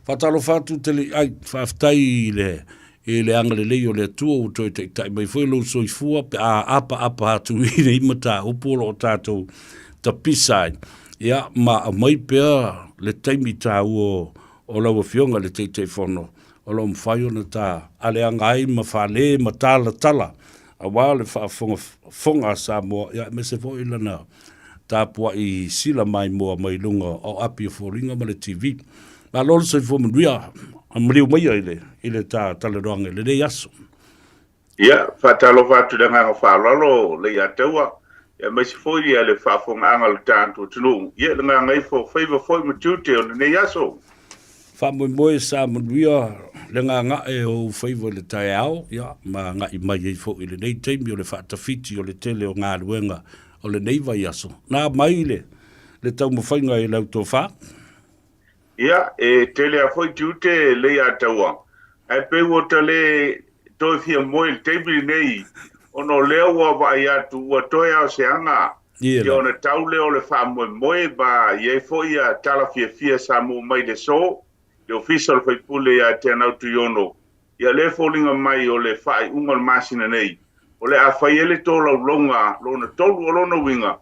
Patalo fatu Teleiai whaftai le angale lei o le atua o toi te tai mai foi lo soifua pe a apa atu i le imata upolo o tātou ta pisai. Ia ma mai pea le taimi tā o laua fionga le te whono. O lo mwhai ona tā ale angai ma whale ma tala. A wā le whaafonga Samoa. Ia me se fo ilana tā pua i sila mai moa mai lunga o api o fōringa ma le TV. Ma lolo se fo manuia a mriu mai ile tā taleroanga le rei aso. Ia, whatalo whatu da nganga whalalo le ia teua. Ia mai se fo ia le whaafonga anga le tāntu tunu. Ia le nganga ifo Faiva foi matute o le rei aso. Whamoe sa manuia le nganga e o Faiva le tae ao. Ia, ma ngai mai e fo ile nei teimi o le whaatawhiti o le tele o ngā ruenga o le nei vai aso. Nā mai le tau mawhainga e lau tō wha. Ia, Teleiai foi tute le ia taua. Ai peu o tale toi fia moe le teibili nei. Ono leo wa vai atu ua toi au se anga. Ia ona tau leo le wha moe ba iei foi ia tala fia Samoa mai le so. Le official fai pule ia te anau tu yono. Ia le fōlinga mai o le whai unga le masina nei. O le a whai ele tō lau longa, lona tolu o lona winga.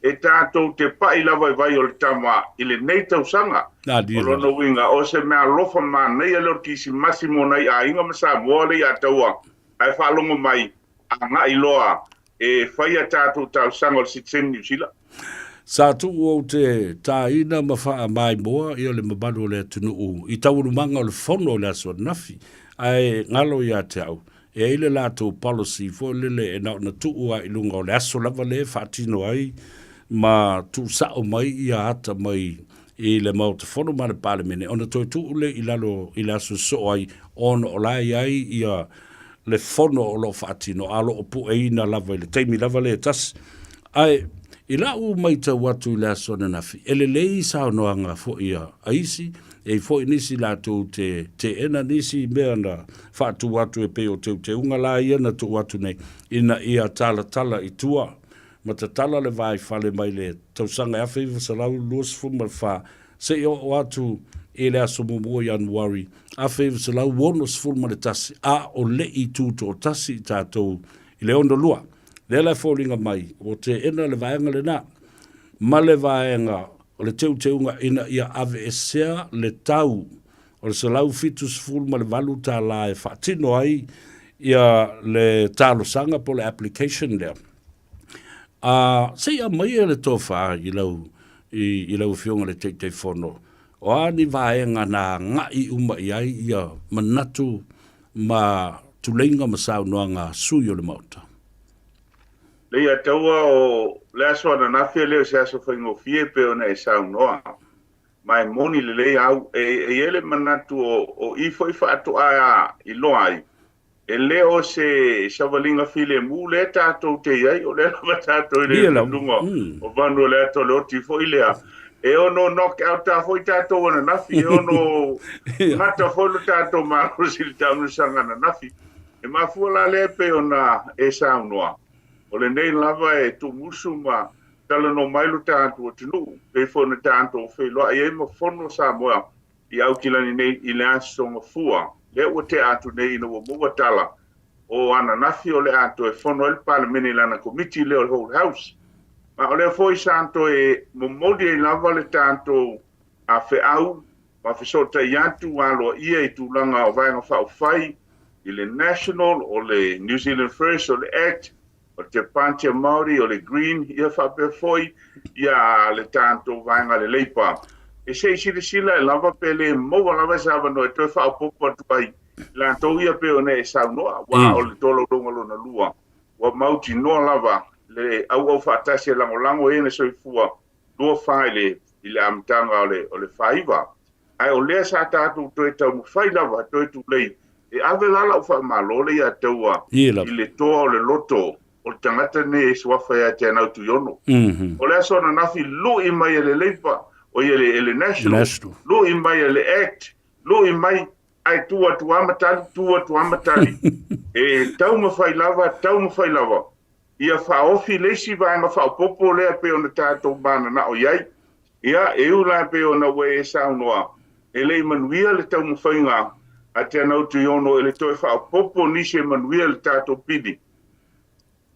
E tātou te pai lava vai o le tama i le nei tau sanga. O lona winga, o se mea lofa ma nei a leo tisi masimo nei a inga masa moa le a taua. Ai whalonga mai a nga iloa e whai a tātou tau sanga o le sitsen New Zealand. Sa tu o te tāina mawha mai moa i o le mabano le tunu u. I tauru manga o le whono le aso nafi. Ai ngalo i a te au. E ile lātou policy fo lele e nao na tuu a ilunga o le aso lava le whaatino ai. Ma tu sao mai i a hata mai i le mau te whono mana palemene. Ona toi tuu le i lalo i le aso so ai on o lai ai i a le whono o lo whaatino. Alo o pu e ina lava i le teimi lava le tas. Ai i la u mai ta watu i le aso na nafi. Ele lei sao noanga fo i a aisi. E fo nisi la tu te ena nisi mea na whatu watu e peo te unga la ia na tu watu nei ina ia tala i tua. Ma ta tala le vai whale mai le tausanga a Faiva sa lau luas fuma wha se i o watu e le aso mumo Januari. A Faiva sa lau wonos fuma le tasi a o le i tūto o tasi i tātou i le ondo lua. Le la fōringa mai o te ena le vaenga le nā. Ma le vaenga o le teunga ina ia ave e sea le tau o le salau fitus fulma le valu tā la e whaatino ai ia le tālo sanga po le application lea. Se ia mai e le tōwha i lau fionga le te whono. O ani vaenga nā ngai uma i ai ia manatu ma tuleinga masau noa ngā sui o le mauta. Le ia taua o le aso ana nafi leo se aso whaingo fie pe ona e sau noa. Mai moni le lei au e ele manatu o ifo i whaatu aia i loa ai. E leo se savalinga file mu le tātou te iai o le lama tātou i le lunga. O vanu le ato le oti fo i lea. E ono knock out ta fo i tātou ana nafi. E ono ngata fo lo tātou maro si le taunu sanga na nafi. E mafua la le pe ona e sau noa. O le nei lava e tu musu ma tala no mailu tātou o tinu. E fona tātou o whailoa. E ma fono Samoa i au kilani nei i le aso mafua. Le ua te atu nei ina ua mua tala. O ana nafi o le atu e fono el palemene lana komiti leo le whole house. Ma o le foi santo e momodi e lava le tātou a whe au. Ma whisota i atu alo ia i tūlanga o vaenga whao whai. I le National o le New Zealand First o le Act. O te Pantia Māori o le Green, ia whape foi, ia le tātou vaenga le leipa. E se sila e lava pele moa lava sawa no e toi whaopopo atu ai. La tau ia pe o ne e sau noa, wa o le tolo ronga lona lua. Wa mauti noa lava, le au whaatasi e lango e ne soifua, lua whaile i le amtanga o le Faiva. Ai o lea sa tātou toi tau mu whai lava, toi tu lei. E ave lala o wha malole ia taua, i le toa o le loto. O le tangata ne e suafa ea te anau tu yono. O le aso na nafi lu i mai e le leipa, o i le national, lu i mai e le act, lu i mai ai tua amatali. E tau mawhai lava. Ia wha ofi leisi vaenga wha popo lea pe o na tātou bana na o iai. Ia e ula pe o na we e sau noa. e le manuia le tau mawhainga, a te anau tu iono e le toi wha popo nisi e manuia le tātou pidi.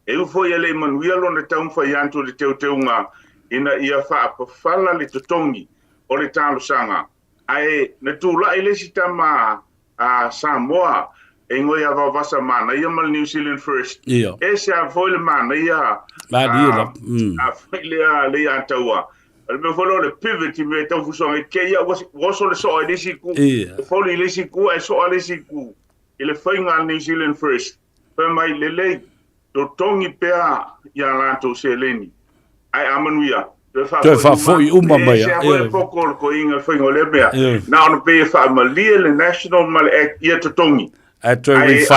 E ufo ia le manuia lo na tau mwhai antu le teu teunga, ina ia wha apawhala le totongi o le tālo sanga. Ai, na tūla i le si tama a Samoa, e ngoi a vavasa mana, ia mal New Zealand First. Ia. E se a foile mana, ia Ma dia. a foile le a taua. Ale me folo le pivot i me tau fusonga, ke ia waso le soa le siku, e folo i le siku, e soa le siku, i le whainga New Zealand First. Pea mai le lei, to tongi pea ia lanto se leni. Ai amanuia. Te fa foi uma mai. E se a foile poko ko inga whainga le mea. Na ono pe fa malia le National Mal Act ia to tongi. Ai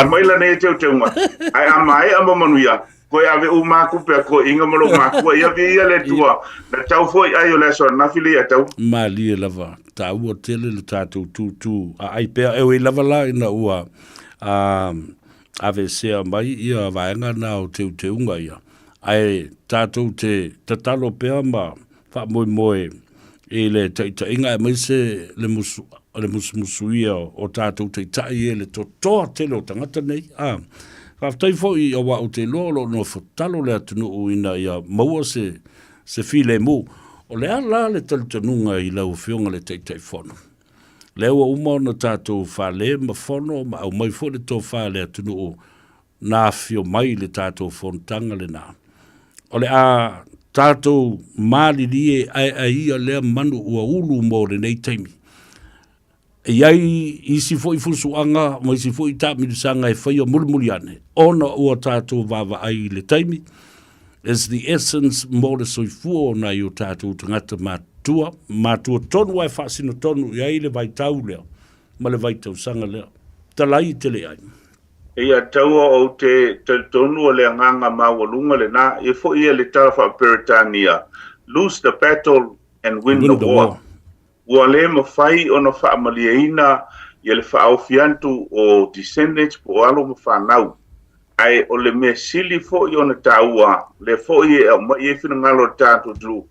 maila nei teu teunga. Ai amai amanuia. Koe ave umaku ko inga malo maku ia via le tua. Na tau foi ai o le so na fili atau. Mali lava. Ta ua tele le tatu tu. Ai pea e lava la ina ua. Ave sea mai ia vaenga na o teunga ia. Ai tatu te tatalo pea ma fa moe e le inga e mai se le musu ia o tatu te tai e le toa tele o tangata nei. Whaftai fo i awa o te lolo no whatalo le atunu o ina ia maua se file mu. O le ala le talitanunga i lau whionga le teitai whono. Lewa uma na tātou whale ma whono ma au mai fo le tō whale atunu o nā whio mai le tātou whontanga le nā. O le a tātou māli lie ai ia lea manu ua ulu mo le nei taimi. Iai isi fo i fusuanga, ma isi fo i tāmirisanga e whaia mulimuli ane. Ona ua tātou vava ai le taimi. Is the essence mo le soifua na i o tātou tangata mātua tonu ai whaasino tonu, iai le vai tau lea, ma le vai tau sanga lea. Talai Teleiai. Ia taua o te tonu o le anganga mawalunga le nā, e fo ia le tarafa Peritania. Lose the battle and win the war. Ua le mawhai o na whaamaliaina ia le whaofiantu o descendants po alo mawhanau. Ai o le mea sili fo i o na taua, le fo i e au mai e whina ngalo tātou dru.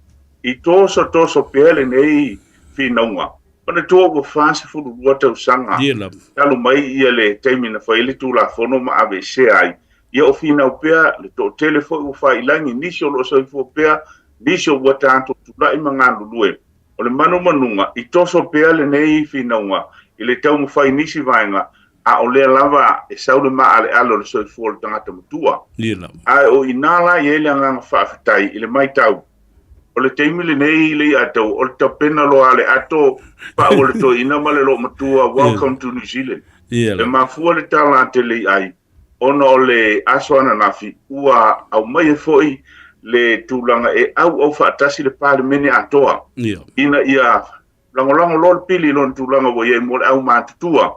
I toso pele nei whinaunga. Pana tua ua whansi furu rua tau sanga. Talu mai ia le teimina whaile tūla whono ma ave se ai. Ia o whinau pea, le tō telefo i ua whailangi nisi o lo soifo pea, nisi o ua tātou tūla i manganu lue. O le manunga, i toso pea le nei whinaunga, i le tau mwhai nisi vaenga, a o lea lava e saule maa le alo le soifo le tangata mutua. Ai o inala i ele anganga whaafitai, i le mai tau. O le teimile nei le atau, o le tapena lo ale ato, pa o le to ina male lo matua, welcome to New Zealand. Le mafua le tala Teleiai, ono o le asoana nafi, ua au mai e foi le tūlanga e au whaatasi le pāle mene atoa. Ina ia, langolango lor pili lon tūlanga wo ye mo le au mātutua.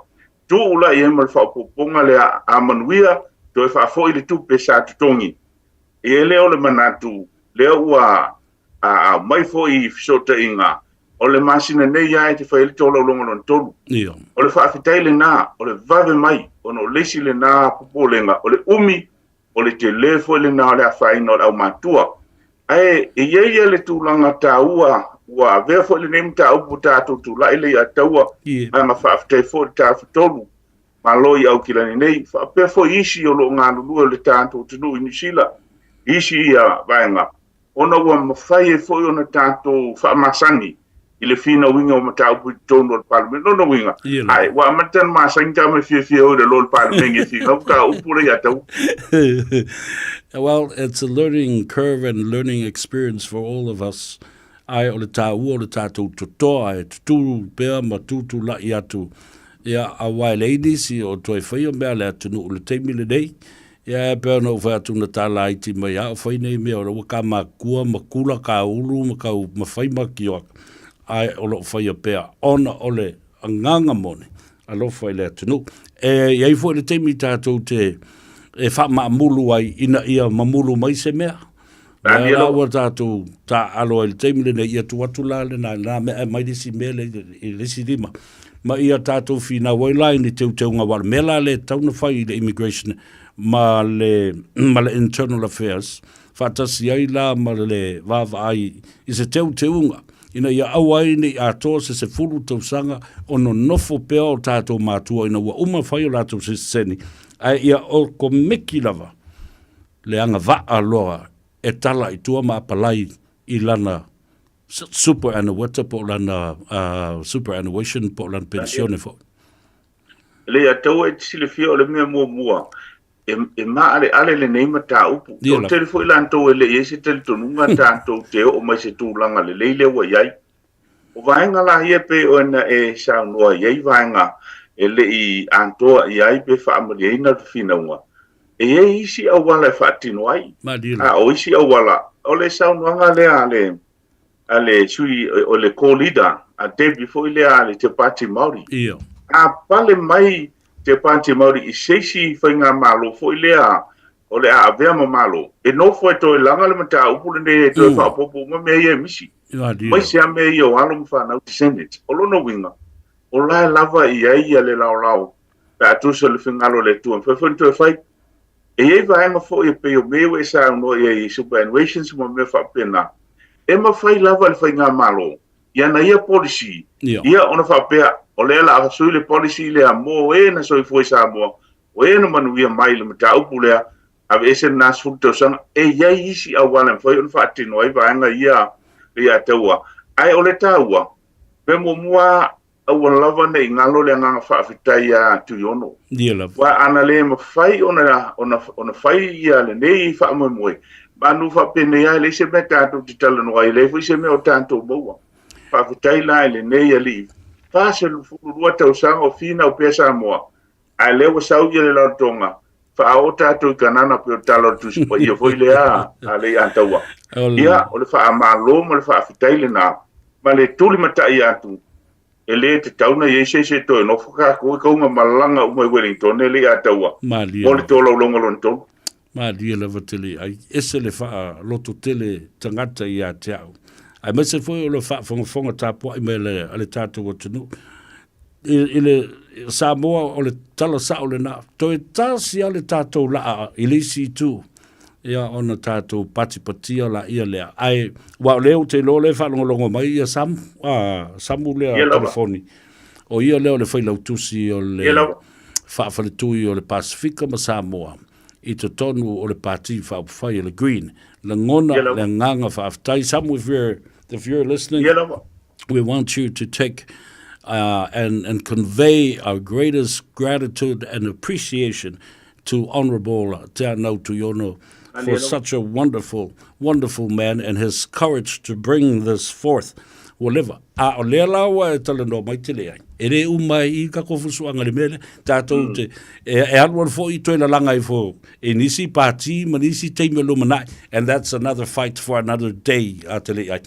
Tu ula i emal whaupoponga le a manuia, to e whaafoi le tupe sa tutongi. E leo le manatu, leo ua mai fo i fisota inga, o le masina nei ai te whaile tola ulonga lon tolu. O le whaafitai le nā, o le vave mai, o no lesi le nā popolenga, o le umi, o le te lefo le nā le a whaina o le au mātua. Ai, e ia le tūlanga tā ua vea fo le nemu tā upu tātou tūla ele i a taua, ai ma whaafitai fo le tā whatolu, ma loi au kilani nei, whaapea fo isi o lo ngā lulua le tātou tunu i nisila, isi ia vaenga. Ona ua mawhai e fo i ona tātou whaamasangi, i le whina winga o matau pui tonu o le parliament, no winga. Ai, wa amatan masangi tā me fia o le lo le parliament e whina, ka upure i atau. Well, it's a learning curve and learning experience for all of us. Ai o le tāua o le tātou totoa e tuturu pēr ma tutu la i atu. Ia a wai leidisi o toi whai o mea le atunu o le teimile nei. Ia e pēr no whai atu na tāla iti mai a o whai nei mea o le waka makua, makula, ka ulu, makau, mawhai makioak. Ai o lo whai o pēr ona o le anganga mone. A lo whai le atunu. E iai fo le teimi tātou te e wha maamulu ai ina ia mamulu mai se mea. Ia ua tātou tā alo e le teimile ne ia tuatu la le nā mea mai lisi mea le lisi lima. Ma ia tātou whina wailai ni teu ngā wala. Mela le tauna whai le immigration ma le internal affairs. Whatasi ai la ma le wawa ai i se teu unga. ina ia awai ni ato se fulu tausanga ono nofo pea o tātou mātua ina ua uma whai o lātou se seni. Ai ia o ko meki lava le anga vaa loa e tala i tua maapalai i lana superannuation po lana superannuation po lana pensione fo. Le atau e sile fia o le mea mua e maa ale le neima tā upu. O tere fo ilan tau ele e se tele tonunga tātou te o mai se tūlanga le leile wa iai. O vaenga la hia pe o ena e sao noa iai vaenga e le i antoa iai pe wha amari eina tu whinaunga. E isi awala e wha atino ai. O isi awala. O le sao noanga le ale sui o le co-leader a Debbie fo ile ale te pati Māori. Ia. A pale mai te pati Māori i seisi whainga malo fo ilea o le a avea ma malo. E no fo e toi langa le mata upule ne e toi whapopo ma mea ia misi. Mai se a mea ia o alo mwhanau ti Senate. O lono winga. O lai lava i aia le lao. Pe atusa le whingalo le tuan. Whawhani toi whai. E ei vaenga fo i peo mewe sa uno i superannuation ma mea whapena. E ma whai lava le whainga malo. Ia na ia policy. Ia ona whapea. O le la a sui le policy le a mo e na soi foi Samoa. O e na manu ia mai le mata upu lea. Ave ese na sulto sang e iai isi a wala foi on fatino ai vaenga ia taua. Ai o le taua. Pe mo mua a wala lava nei ngalo le nganga whaafitai a tuiono. Wa ana le ma fai ona fai ia le nei whaamoe. Manu whapene ia le se me tātou te talanoa i le fui se me o tātou maua. Whaafitai la le nei a li. Fase lua tau sanga o fina o pia Samoa. Ai lewa sau ia le lautonga. Wha o tātou i kanana pio talo tusi pa ia foi lea a le antaua. Ia o le wha amalo ma le wha afitai le nā. Ma le tuli mata i atu. E le te tauna i se toi. No whaka koe kaunga malanga umai Wellington e le antaua. O le tō laulonga lonton. Ma dia lava tele. Ai ese le wha loto tele tangata i a te au. Ai mese foi o le whaafonga tāpua i me le tātou o tunu. I le Samoa o le tala sa o le nā. Toi tāsi a le tātou laa i le si tū. Ia ona tātou patipatia la ia lea. Ai, wa leo te lo le whanongolongo mai ia Samu lea California. O ia leo le whailautusi o le whaafalitui o le Pasifika ma Samoa. I te tonu o le pāti whaupwhai le Green. Le ngona le nganga whaaftai. Samu, if you're listening, we want you to take and convey our greatest gratitude and appreciation to Honorable Te Anau Tuiono for such a wonderful, wonderful man and his courage to bring this forth. Whatever. O lea laua e talanoa mai Teleiai. E re umai I kakofusuanga le mele. Tātou te e aluan fo I toi la langa I fo. E nisi pāti, ma nisi teime lumanai. And that's another fight for another day, Teleiai.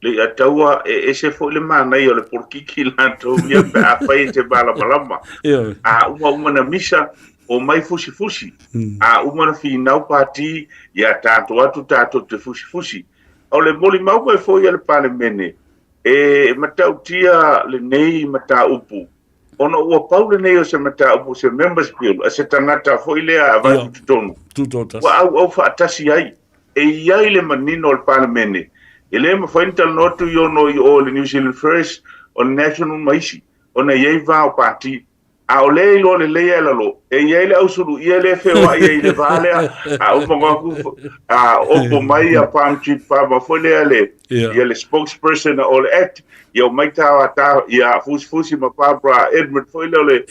Le ataua e se fo le manai o le porkiki lantou ia pe a fai te bala malama. A uma na misa o mai fusi. A uma na finau pāti ia tātou atu tātou te fusi. O le moli mau e fo ia le pale mene. E matautia le nei mata upu. Ona ua pau le nei o se mata upu se members bill. A se tangata fo ilea a vai tutonu. Wa au whaatasi ai. E iai le manino o le pale mene. E le ma whaintal notu I ono I o le New Zealand First o le National Maisi. O na iei vāo pāti. A o le ilo le leia lalo. E iei le ausuru ia le whewa iei le vālea. A upangaku a opo mai a palm chip whama wholea le. Ia le spokesperson o le act. Ia o mai tawa tawa. Ia fusi ma Barbara Edwin wholea le.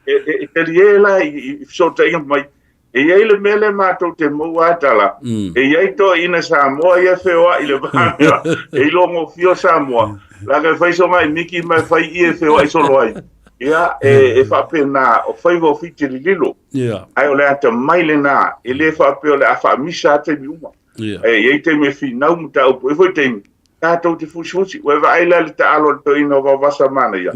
E tali e la I sota inga mai. E iei le mele mātou te mua atala. E iei to ina Samoa ia whewa I le vālea. E ilongo fio Samoa. Laka whaisonga I miki mai whai I e whewa I solo ai. Ia e whapena o Faiva o fitiri lilo. Ai o le ata maile nā. E le whape o le awha misa te mi uma. E te me whinau muta upo. E fwoi teimi. Tātou te fusi. Ue wa aila le ta alo to ino wa wasa mana ia.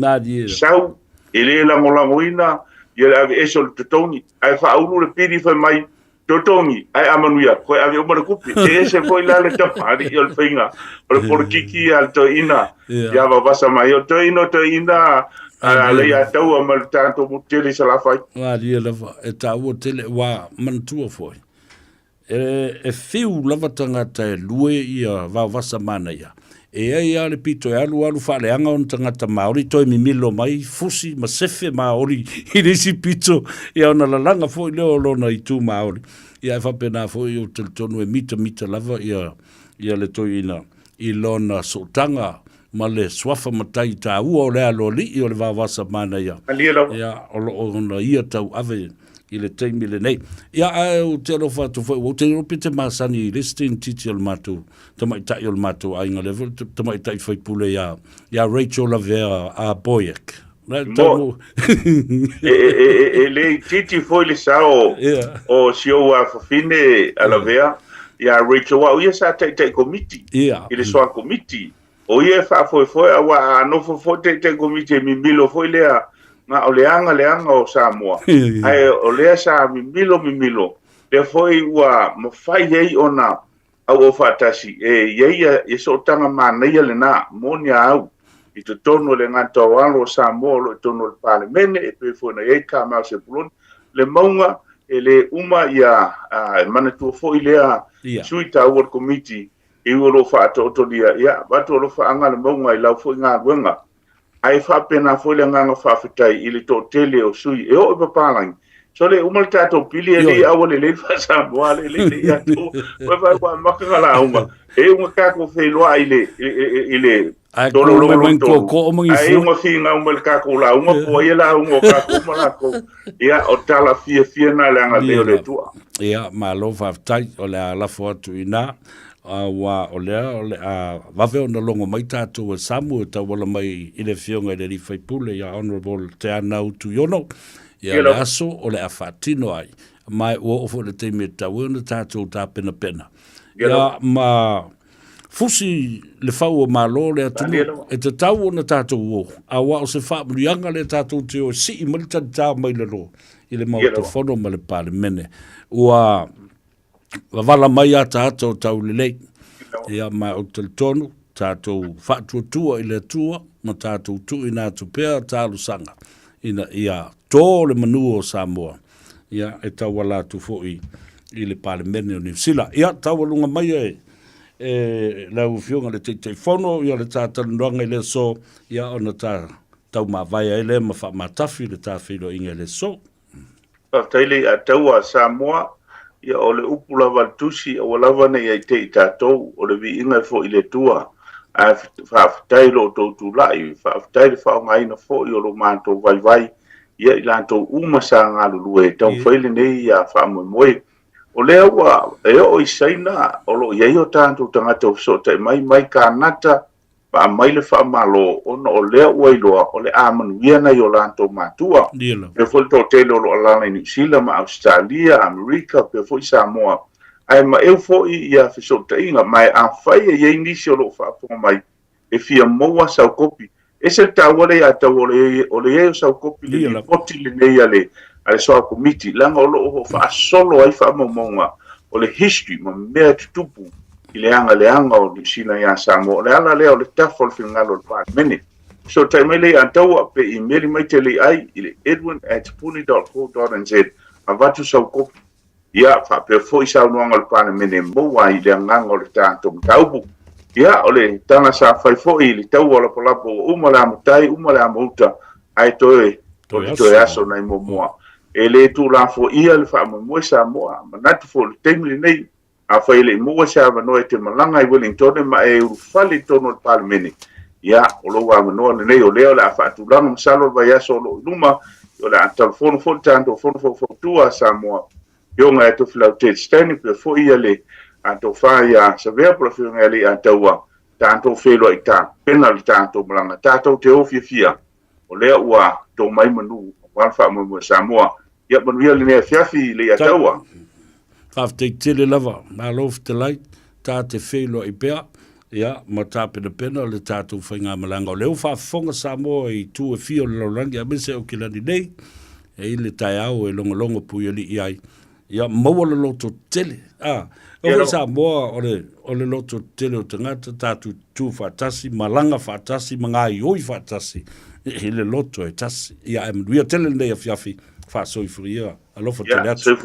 Sau. E le langolango ina. Ia le ave eso le totongi. Ai wha aunu le piri whai mai. Totongi. Ai amanuia. Koe ave umana kupi. E ese fwoi la le tapari. I o le whainga. O le porkiki al to ina. Ia wa wasa mai. O to ina. Le ia tau a mal tātou mutele sa la fai. Wa lia lava. E tāua tele wa mantua foi. E whiu lava tangata e lue ia wawasa mana ia. e ai ale pito e alu whaaleanga on tangata Māori, toi mi milo mai, fusi, ma sefe Māori, i resi pito, e ona lalanga fo i leo lona i tū Māori. Ia e whapena fo i o teltonu e mita lava, ia le toi ina, i lona sotanga, ma le swafa matai tā ua o le alo li, i o le wawasa mana ia. Ia o ona ia tau ave, i le teimi le nei. Ia au te alo whātu fwoi, o te ropi te māsani i listing titi o le mātou, tamai tai o le mātou a inga level, tamai tai whai pule ia Rachel Lavea a Boyek. Le titi foi le sao o sio a fine a Lavea, ia Rachel wa ia sa tai komiti, i le soa komiti. O ia fa foi a no foi tai komiti mi milo foi lea, nga o leanga o Samoa. Ai o lea sa mi milo. Le foi ua mawhai ei ona au o whatasi. E ia e so tanga māneia le nā monia au. I te tono le ngata o alo o Samoa lo i tono le palemene e pe foi na ei ka mau se pulon. Le maunga e le uma ia manatua foi lea sui ta ua komiti i ua lo whaatotolia. Ia, batu lo whaanga le maunga i lau foi ngā ruenga. Ai whapena foi le nganga whawhitai i le tō tele o sui e o i papalangi. So le umal tātou pili e li awa le whasamoa le i ato. Wai wai makangala unga. E unga kako wheloa i le tolo longo. Ai unga whinga unga le kako la unga po i la unga kako malako. Ia o tala fia na le anga leo le tua. Ia ma lo whawhitai o le alafo atu i nā. Wa o lea waweo na longo mai tātou e Samoa ta wala mai i le whionga i le rifai pule ia Honourable Te Anau Tu Yono ia le aso o le a whatino ai mai ua ofo le teime tau e na tātou tā pena ia ma fusi le whau o malo le atunu e te tau o na tātou o a wa o se whaamurianga le tātou te o si i malita tā mai le lo i le mautofono ma le pale mene ua wala mai a tātou tau lelei. Ia mai o te tonu, tātou whātua i le tua, ma tātou tu i nā tupea tālu sanga. Ia tō le manu o Samoa. Ia e tau wala tu fōi i le palemene o New Zealand. Ia tau walunga mai e lau whionga le teitei whono, ia le tātanuanga i le so, ia ona tau mawai e le ma wha matafi le tā whiro inga le so. Taile a tau a Samoa, ia o le upula valtusi o lava nei ai te i tātou o le vi inga fo i le tua a whaafitai lo tōtu lai whaafitai le whaongaina fo i o lo mātou vai ia i lātou umasa ngā lulu e tau whaile nei ia whaamoemoe o lea ua e o i saina o lo iei o tātou tangata o so tai mai ka nata pa mai le whaamalo ono o lea ua iloa o le amanuia nei o lātou mātua pe fo le tō tele o lo alana i New Zealand ma Australia, Amerika, pe fo i Samoa ai ma eu fo i ia whisota inga mai a whai e iei nisi o lo whaaponga mai e fia moa sau kopi e se tāwale a tau o le eo sau kopi le poti le nei ale soa komiti langa o lo o whaasolo ai whaamomonga o le history ma mea tutupu i le anga o New Zealand ia Samoa le ala leo le tafo le whingalo le pāne mene so taimai le antaua pe i meri mai te le ai i le Edwin at Puni.co.nz a vatu sau kopi ia whape fo i sau nuanga le pāne mene moa i le anganga o le tātou taubu ia o le tanga sa whai fo i le tau o la polapo uma le amutai uma le amuta ai toe aso nai moa e le tu la fo ia le wha Samoa manatu fo le teimli nei a whai le mua sa manoe te malanga i Wellington ma e urufali tono le pāne mene ia o lo wa manoa le nei o leo le a whaatulanga masalo vai aso o lo numa o le a telefono fo tanto fono tua Samoa yonga e to filau te stani pe fo ia le a to faia Savea profilonga le a taua tanto felo i ta penal tanto malanga tato te ofia o lea ua to mai manu wal fa mo Samoa ia manuia le ne fiafi le a taua te tele lava ma lof te lai ta te felo i pea ia ma tape de pena le tato whainga malanga o leo fa fonga Samoa i tu e fio le laurangi a mese o kilani nei e ile tai au e longo pui ali i ai ia maua le loto tele o Samoa o le loto tele o tangata tatu tu fatasi malanga fatasi mangai oi fatasi e le loto e tasi ia e mduia tele nei a fiafi fa soi furia alofa tele atu